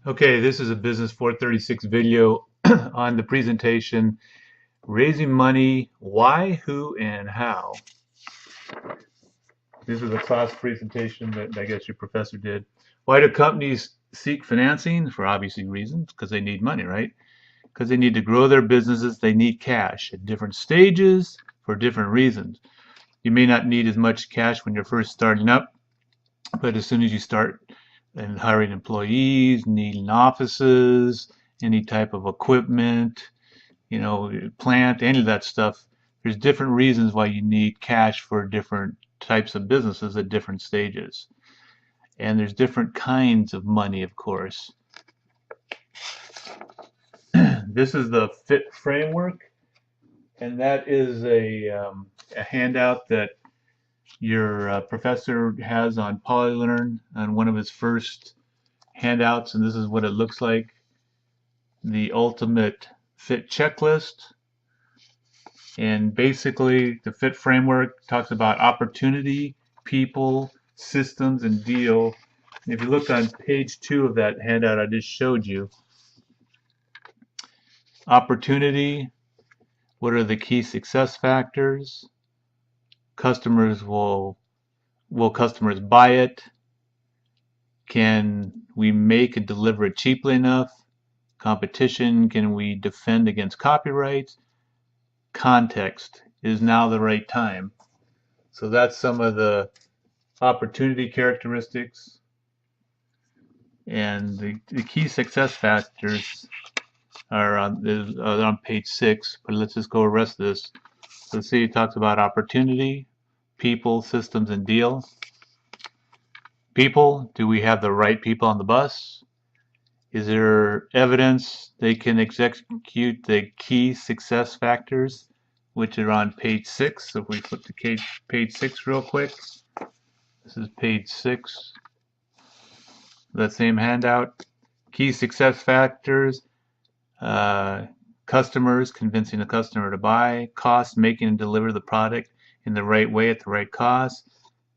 Okay, this is a Business 436 video on the presentation, Raising Money, Why, Who, and How. This is a class presentation that I guess your professor did. Why do companies seek financing? For obviously reasons, because they need money, right? Because they need to grow their businesses, they need cash at different stages for different reasons. You may not need as much cash when you're first starting up, but as soon as you start and hiring employees, needing offices, any type of equipment, plant, any of that stuff, there's different reasons why you need cash for different types of businesses at different stages. And there's different kinds of money, of course. This is the FIT framework, and that is a handout that your professor has on Polylearn on one of his first handouts, and this is what it looks like. The ultimate FIT checklist. And basically, the FIT framework talks about opportunity, people, systems, and deal. And if you look on page 2 of that handout I just showed you, opportunity, what are the key success factors? Customers will customers buy it? Can we make and deliver it cheaply enough? Competition, can we defend against copyrights? Context, is now the right time? So that's some of the opportunity characteristics. And the key success factors are on page 6, but let's just go over the rest of this. So let's see, it talks about opportunity, people, systems, and deal. People, do we have the right people on the bus? Is there evidence they can execute the key success factors, which are on page 6? So if we flip to page 6 real quick, this is page 6, that same handout. Key success factors, customers, convincing the customer to buy, cost, making and deliver the product in the right way at the right cost,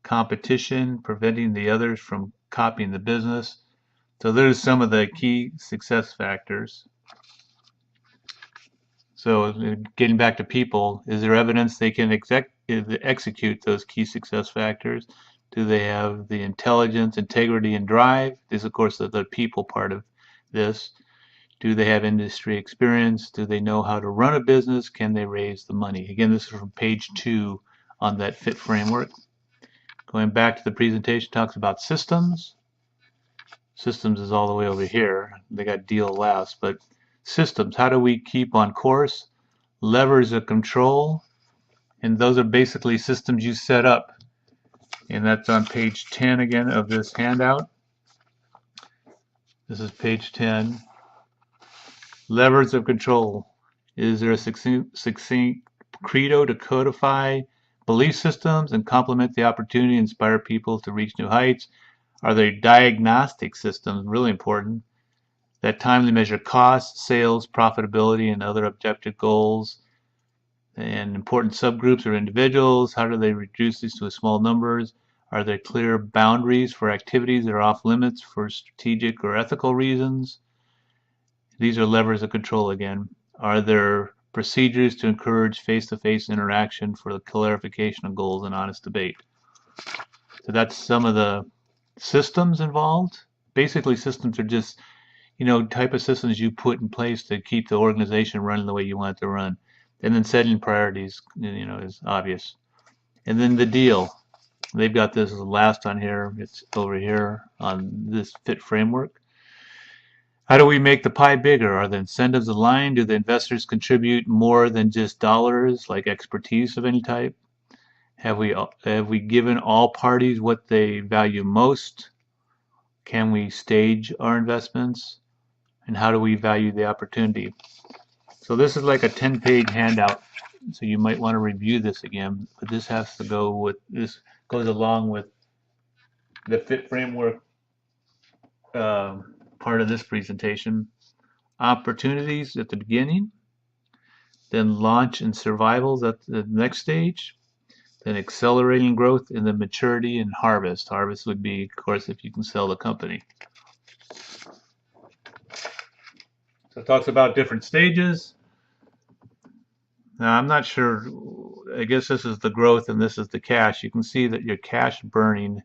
competition, preventing the others from copying the business. So there's some of the key success factors. So getting back to people, is there evidence they can execute those key success factors? Do they have the intelligence, integrity, and drive? This, of course, is the people part of this. Do they have industry experience? Do they know how to run a business? Can they raise the money? Again, this is from page 2 on that FIT framework. Going back to the presentation, talks about systems. Systems is all the way over here. They got deal last, but systems, how do we keep on course? Levers of control, and those are basically systems you set up. And that's on page 10 again of this handout. This is page 10. Levers of control. Is there a succinct credo to codify belief systems and complement the opportunity, inspire people to reach new heights? Are there diagnostic systems, really important, that timely measure costs, sales, profitability, and other objective goals? And important subgroups or individuals, how do they reduce these to small numbers? Are there clear boundaries for activities that are off limits for strategic or ethical reasons? These are levers of control again. Are there procedures to encourage face-to-face interaction for the clarification of goals and honest debate? So that's some of the systems involved. Basically, systems are just, type of systems you put in place to keep the organization running the way you want it to run. And then setting priorities, is obvious. And then the deal. They've got this as last on here. It's over here on this FIT framework. How do we make the pie bigger? Are the incentives aligned? Do the investors contribute more than just dollars, like expertise of any type? Have we given all parties what they value most? Can we stage our investments? And how do we value the opportunity? So this is like a 10-page handout. So you might want to review this again, but this has to go with, this goes along with the FIT framework part of this presentation. Opportunities at the beginning, then launch and survivals at the next stage, then accelerating growth in the maturity and harvest. Harvest would be, of course, if you can sell the company. So it talks about different stages. Now, I'm not sure. I guess this is the growth and this is the cash. You can see that your cash burning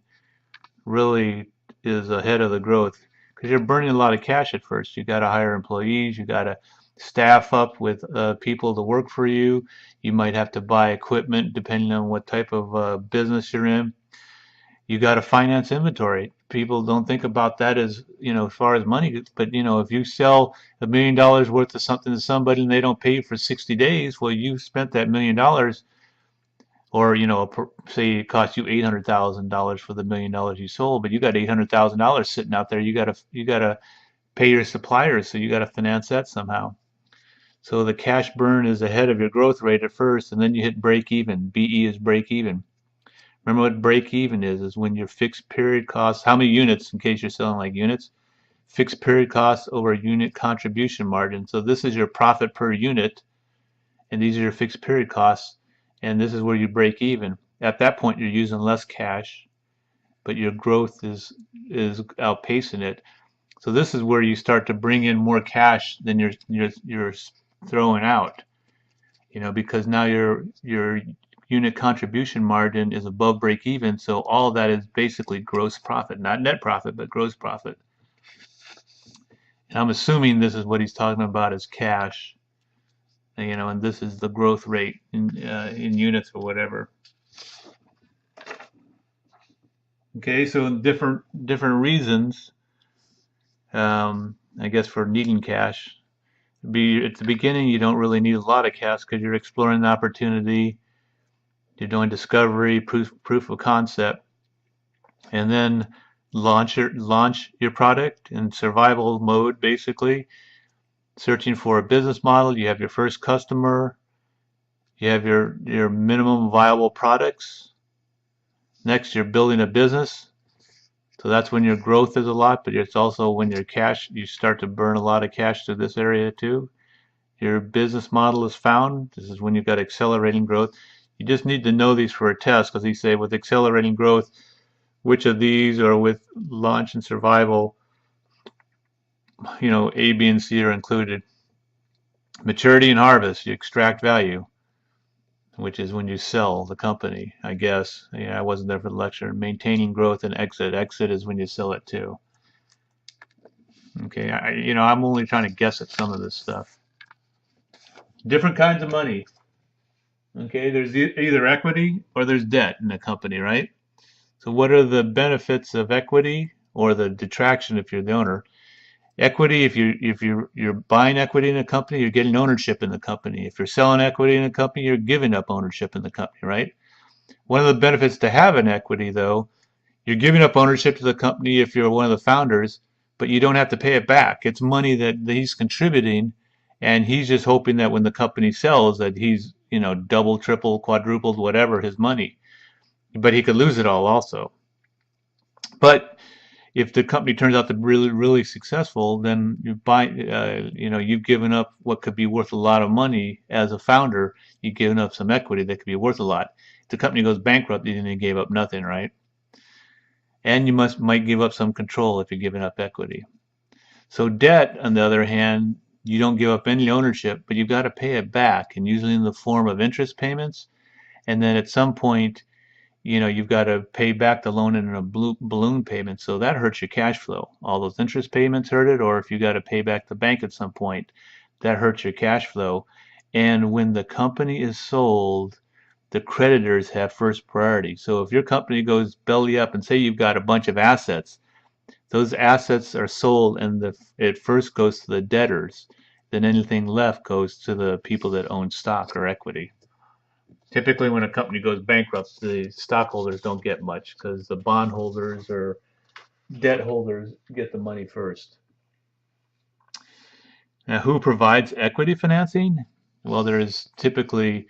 really is ahead of the growth because you're burning a lot of cash at first. You got to hire employees. You got to staff up with people to work for you. You might have to buy equipment depending on what type of business you're in. You got to finance inventory. People don't think about that as, as far as money, but if you sell $1 million worth of something to somebody and they don't pay you for 60 days, well, you spent that $1 million, or say it cost you $800,000 for the $1 million you sold, but you got $800,000 sitting out there. You gotta pay your suppliers, so you gotta finance that somehow. So the cash burn is ahead of your growth rate at first, and then you hit break even. BE is break even. Remember what break even is when your fixed period costs, how many units, in case you're selling like units, fixed period costs over unit contribution margin. So this is your profit per unit, and these are your fixed period costs, and this is where you break even. At that point, you're using less cash, but your growth is outpacing it. So this is where you start to bring in more cash than you're throwing out. Because now your unit contribution margin is above break even, so all of that is basically gross profit, not net profit, but gross profit. And I'm assuming this is what he's talking about as cash, and this is the growth rate in units or whatever. Okay, so different reasons, I guess, for needing cash. At the beginning, you don't really need a lot of cash because you're exploring the opportunity. You're doing discovery, proof of concept, and then launch your product in survival mode, basically. Searching for a business model. You have your first customer. You have your minimum viable products. Next, you're building a business. So that's when your growth is a lot, but it's also when you start to burn a lot of cash through this area too. Your business model is found. This is when you've got accelerating growth. You just need to know these for a test, because he say with accelerating growth, which of these, or with launch and survival, A, B, and C are included. Maturity and harvest, you extract value, which is when you sell the company, I guess. I wasn't there for the lecture. Maintaining growth and exit. Exit is when you sell it too. Okay, I'm only trying to guess at some of this stuff. Different kinds of money. Okay, there's either equity or there's debt in a company, right? So what are the benefits of equity, or the detraction if you're the owner? Equity, if you're buying equity in a company, you're getting ownership in the company. If you're selling equity in a company, you're giving up ownership in the company, right? One of the benefits to have an equity, though, you're giving up ownership to the company if you're one of the founders, but you don't have to pay it back. It's money that he's contributing, and he's just hoping that when the company sells that he's, double, triple, quadrupled, whatever, his money. But he could lose it all also. But if the company turns out to be really, really successful, then you've given up what could be worth a lot of money as a founder. You've given up some equity that could be worth a lot. If the company goes bankrupt, then you gave up nothing, right? And you might give up some control if you're giving up equity. So debt, on the other hand, you don't give up any ownership, but you've got to pay it back, and usually in the form of interest payments. And then at some point, you've got to pay back the loan in a balloon payment, so that hurts your cash flow. All those interest payments hurt it, or if you got to pay back the bank at some point, that hurts your cash flow. And when the company is sold, the creditors have first priority. So if your company goes belly up, and say you've got a bunch of assets, those assets are sold, and it first goes to the debtors. Then anything left goes to the people that own stock or equity. Typically, when a company goes bankrupt, the stockholders don't get much because the bondholders or debt holders get the money first. Now, who provides equity financing? Well, there's typically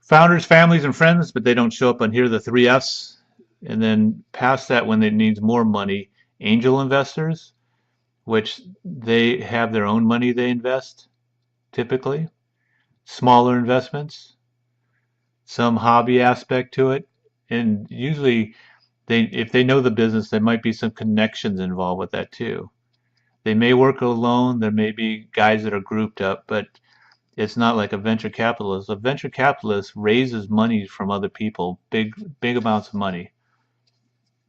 founders, families, and friends, but they don't show up on here, the 3 F's. And then past that, when it needs more money, angel investors, which they have their own money they invest, typically. Smaller investments, some hobby aspect to it, and usually if they know the business, there might be some connections involved with that too. They may work alone. There may be guys that are grouped up, but it's not like a venture capitalist. A venture capitalist raises money from other people, big amounts of money.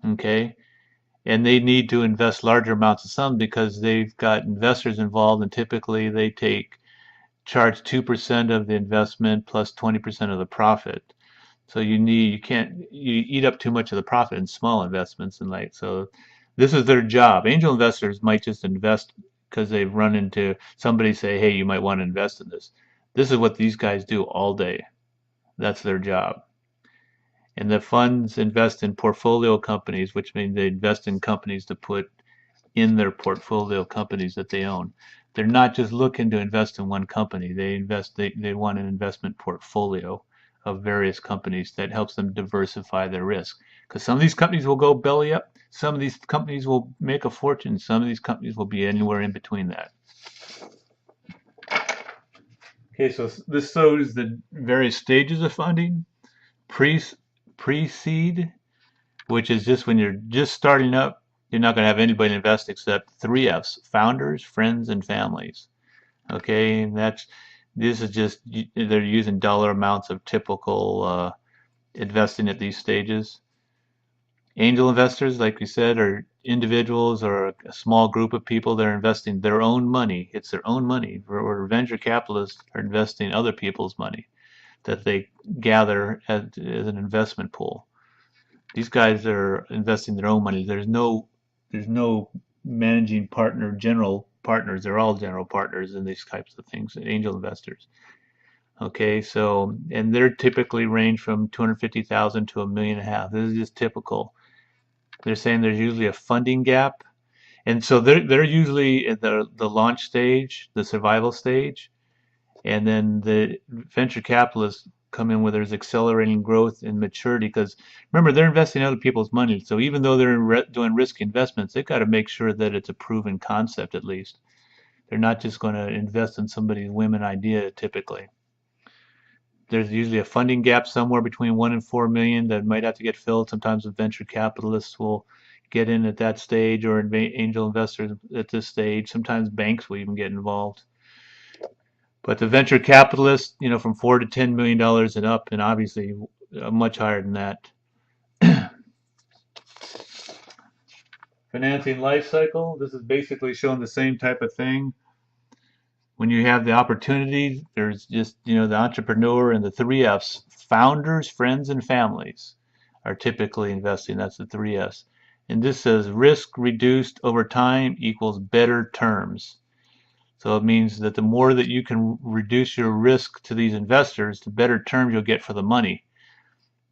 Okay, and they need to invest larger amounts of sum because they've got investors involved, and typically they charge 2% of the investment plus 20% of the profit. So you eat up too much of the profit in small investments, and like, so this is their job. Angel investors might just invest because they've run into somebody say, hey, you might want to invest in this. This is what these guys do all day. That's their job. And the funds invest in portfolio companies, which means they invest in companies to put in their portfolio companies that they own. They're not just looking to invest in one company. They want an investment portfolio of various companies that helps them diversify their risk. Because some of these companies will go belly up, some of these companies will make a fortune, some of these companies will be anywhere in between that. Okay, so this shows the various stages of funding. Pre pre-seed, which is just when you're just starting up, you're not going to have anybody invest except 3Fs: founders, friends, and families. Okay, and this is just, they're using dollar amounts of typical investing at these stages. Angel investors, like we said, are individuals or a small group of people that are investing their own money. It's their own money. Or venture capitalists are investing other people's money that they gather as an investment pool. These guys are investing their own money. There's no managing partner, general partners. They're all general partners in these types of things, angel investors. Okay, so, and they're typically range from 250,000 to $1.5 million. This is just typical. They're saying there's usually a funding gap, and so they're usually at the launch stage, the survival stage, and then the venture capitalists come in where there's accelerating growth and maturity. Because remember, they're investing other people's money, so even though they're doing risky investments, they've got to make sure that it's a proven concept at least. They're not just going to invest in somebody's whim and idea typically. There's usually a funding gap somewhere between 1 and 4 million that might have to get filled. Sometimes the venture capitalists will get in at that stage, or angel investors at this stage. Sometimes banks will even get involved. But the venture capitalists, from $4 to $10 million and up, and obviously much higher than that. Financing life cycle. This is basically showing the same type of thing. When you have the opportunity, there's just, the entrepreneur and the 3Fs, founders, friends, and families are typically investing. That's the 3Fs. And this says risk reduced over time equals better terms. So it means that the more that you can reduce your risk to these investors, the better terms you'll get for the money.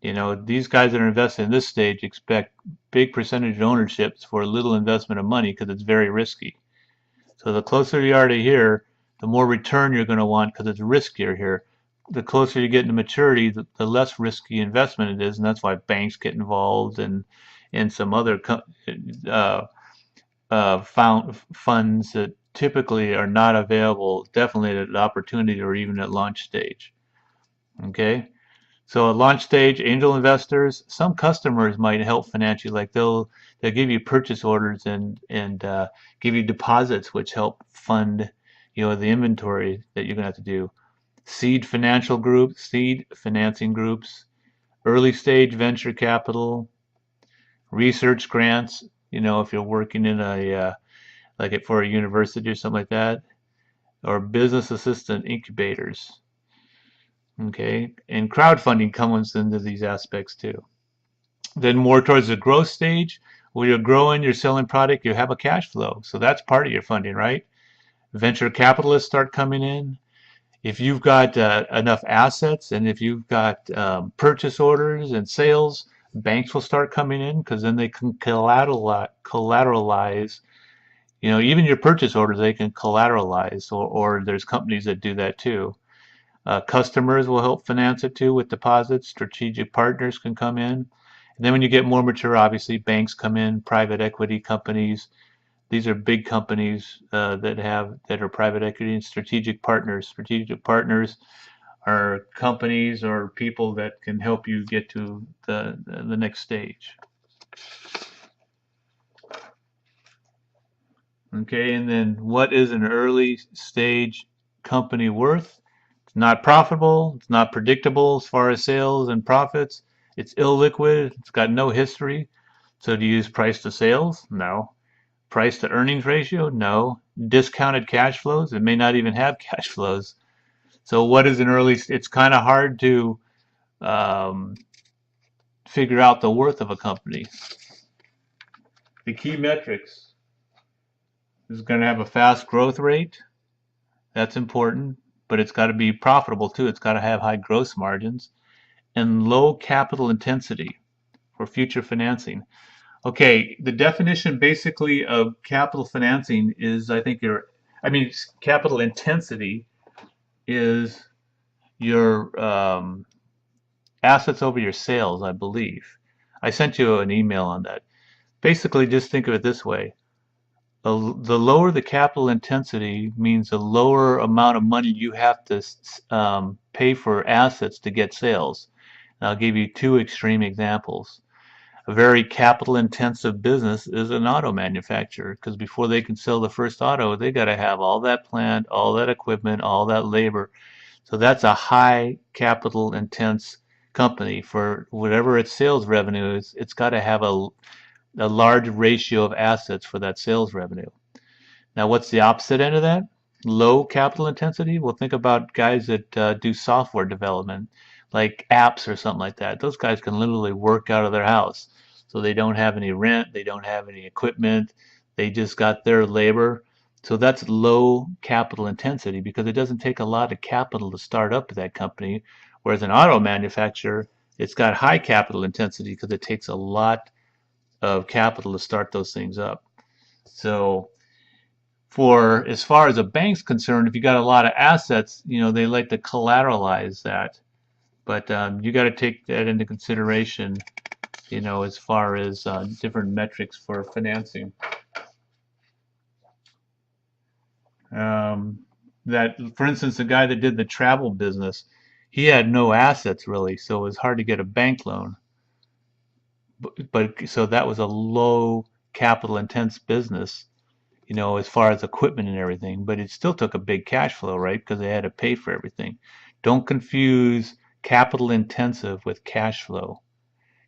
These guys that are investing in this stage expect big percentage ownerships for little investment of money because it's very risky. So the closer you are to here, the more return you're going to want because it's riskier here. The closer you get to maturity, the less risky investment it is, and that's why banks get involved and some other funds that typically are not available, definitely at opportunity or even at launch stage. Okay, so at launch stage, angel investors, some customers might help finance you, like they'll give you purchase orders and give you deposits, which help fund the inventory that you're gonna have to do. Seed financing groups, early stage venture capital, research grants. If you're working in for a university or something like that, or business assistant incubators. Okay, and crowdfunding comes into these aspects too. Then more towards the growth stage, where you're growing, you're selling product, you have a cash flow. So that's part of your funding, right? Venture capitalists start coming in. If you've got enough assets, and if you've got purchase orders and sales, banks will start coming in because then they can collateralize. Even your purchase orders, they can collateralize, or there's companies that do that too. Customers will help finance it too with deposits. Strategic partners can come in. And then when you get more mature, obviously banks come in, private equity companies. These are big companies that are private equity and strategic partners. Strategic partners are companies or people that can help you get to the next stage. Okay, and then what is an early stage company worth? It's not profitable, it's not predictable as far as sales and profits, it's illiquid, it's got no history. So do you use price to sales? No. Price to earnings ratio? No. Discounted cash flows? It may not even have cash flows. So what is an early? It's kind of hard to um, figure out the worth of a company. The key metrics is going to have a fast growth rate. That's important, but it's got to be profitable too. It's got to have high gross margins and low capital intensity for future financing. Okay, the definition basically of capital financing is, capital intensity is your assets over your sales, I believe. I sent you an email on that. Basically, just think of it this way. The lower the capital intensity means the lower amount of money you have to pay for assets to get sales. And I'll give you two extreme examples. A very capital intensive business is an auto manufacturer because before they can sell the first auto, they got to have all that plant, all that equipment, all that labor. So that's a high capital intense company. For whatever its sales revenue is, it's got to have a large ratio of assets for that sales revenue. Now, what's the opposite end of that? Low capital intensity. Well, think about guys that do software development, like apps or something like that. Those guys can literally work out of their house. So they don't have any rent, they don't have any equipment, they just got their labor. So that's low capital intensity because it doesn't take a lot of capital to start up that company. Whereas an auto manufacturer, it's got high capital intensity because it takes a lot of capital to start those things up. So for as far as a bank's concerned, if you got a lot of assets, they like to collateralize that. But you got to take that into consideration, as far as different metrics for financing. That, for instance, the guy that did the travel business, he had no assets really, so it was hard to get a bank loan. But so that was a low capital intense business, as far as equipment and everything, but it still took a big cash flow, right? Because they had to pay for everything. Don't confuse capital intensive with cash flow.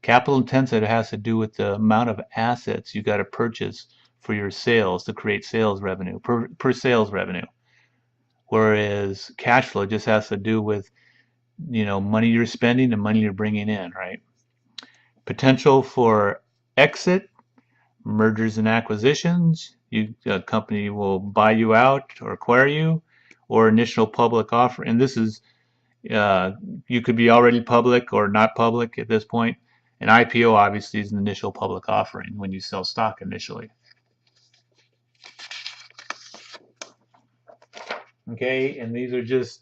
Capital intensive has to do with the amount of assets you got to purchase for your sales to create sales revenue, per sales revenue. Whereas cash flow just has to do with, money you're spending and money you're bringing in, right? Potential for exit, mergers and acquisitions. A company will buy you out or acquire you, or initial public offer. And this is, you could be already public or not public at this point. An IPO obviously is an initial public offering when you sell stock initially. Okay, and these are just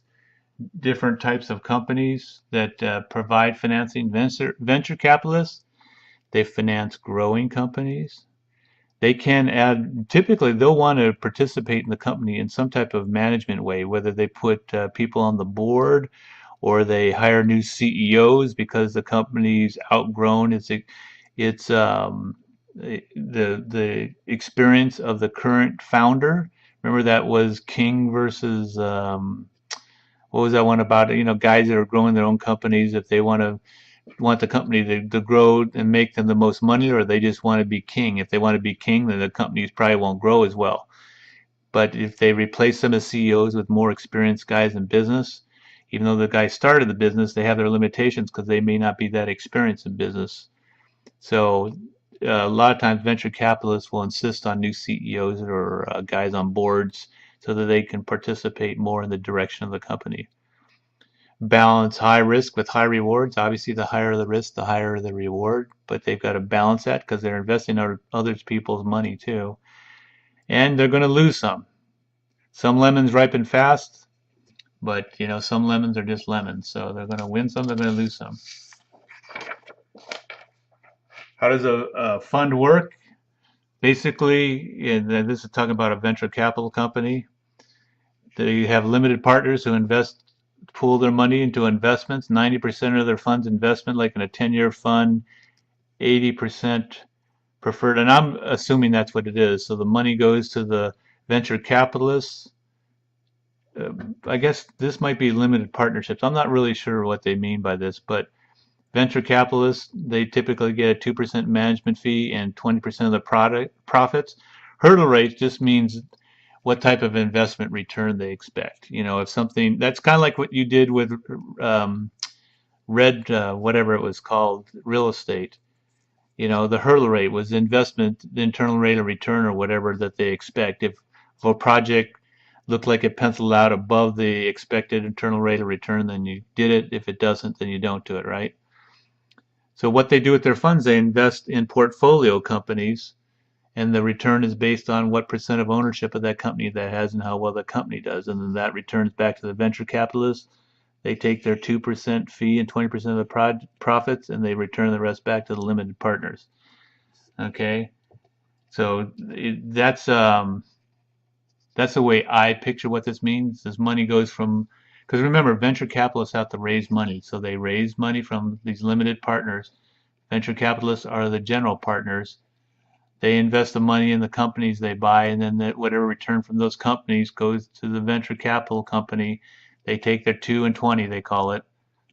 different types of companies that provide financing. Venture capitalists, they finance growing companies. They can add, typically they'll want to participate in the company in some type of management way, whether they put people on the board or they hire new CEOs because the company's outgrown the experience of the current founder. Remember that was King versus what was that one about? Guys that are growing their own companies, if they want the company to grow and make them the most money, or they just want to be king. If they want to be king, then the companies probably won't grow as well. But if they replace them as CEOs with more experienced guys in business, even though the guy started the business, they have their limitations because they may not be that experienced in business. So a lot of times venture capitalists will insist on new CEOs or guys on boards so that they can participate more in the direction of the company. Balance high risk with high rewards. Obviously, the higher the risk, the higher the reward, but they've got to balance that because they're investing other people's money too. And they're going to lose some. Some lemons ripen fast, but some lemons are just lemons. So they're going to win some, they're going to lose some. How does a fund work? Basically, this is talking about a venture capital company. They have limited partners who pool their money into investments. 90% of their fund's investment, like in a 10-year fund, 80% preferred, and I'm assuming that's what it is. So the money goes to the venture capitalists. I guess this might be limited partnerships. I'm not really sure what they mean by this, but venture capitalists, they typically get a 2% management fee and 20% of the product profits. Hurdle rate just means what type of investment return they expect. You know, if something that's kind of like what you did with Red, whatever it was called, real estate. You know, the hurdle rate was investment, the internal rate of return or whatever that they expect. If a project looked like it penciled out above the expected internal rate of return, then you did it. If it doesn't, then you don't do it, right? So what they do with their funds, they invest in portfolio companies, and the return is based on what percent of ownership of that company that has and how well the company does. And then that returns back to the venture capitalists. They take their 2% fee and 20% of the profits, and they return the rest back to the limited partners. Okay, so that's the way I picture what this means. This money goes from, because remember, venture capitalists have to raise money, so they raise money from these limited partners. Venture capitalists are the general partners. They invest the money in the companies they buy, and then whatever return from those companies goes to the venture capital company. They take their 2 and 20, they call it,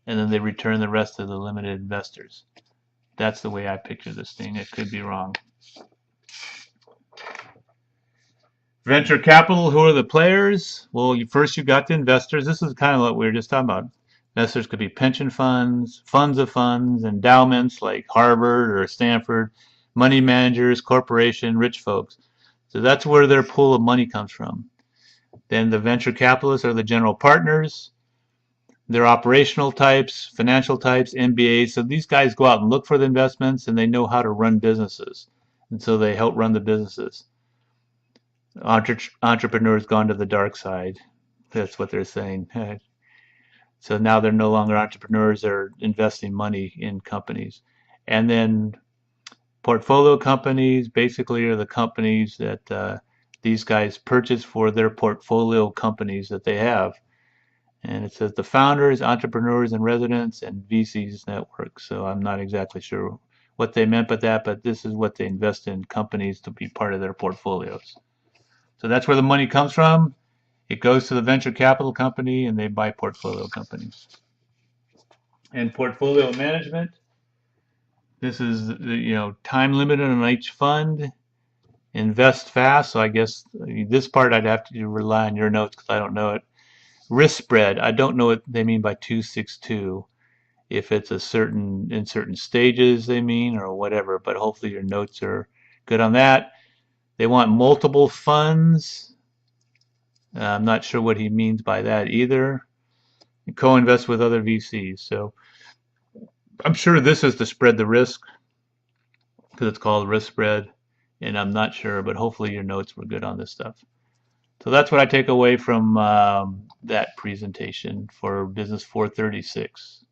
and then they return the rest to the limited investors. That's the way I picture this thing. It could be wrong. Venture capital, who are the players? Well, first you got the investors. This is kind of what we were just talking about. Investors could be pension funds, funds of funds, endowments like Harvard or Stanford, money managers, corporation, rich folks. So that's where their pool of money comes from. Then the venture capitalists are the general partners. They're operational types, financial types, MBAs. So these guys go out and look for the investments, and they know how to run businesses. And so they help run the businesses. Entrepreneurs gone to the dark side. That's what they're saying. So now they're no longer entrepreneurs, they're investing money in companies. And then portfolio companies basically are the companies that these guys purchase for their portfolio companies that they have. And it says the founders, entrepreneurs and residents, and VCs network. So I'm not exactly sure what they meant by that, but this is what they invest in companies to be part of their portfolios. So that's where the money comes from. It goes to the venture capital company, and they buy portfolio companies. And portfolio management, this is time limited on each fund. Invest fast. So I guess this part I'd have to rely on your notes because I don't know it. Risk spread. I don't know what they mean by 262. If it's in certain stages they mean or whatever. But hopefully your notes are good on that. They want multiple funds. I'm not sure what he means by that either. Co-invest with other VCs. So I'm sure this is to spread the risk because it's called risk spread. And I'm not sure, but hopefully your notes were good on this stuff. So that's what I take away from that presentation for Business 436.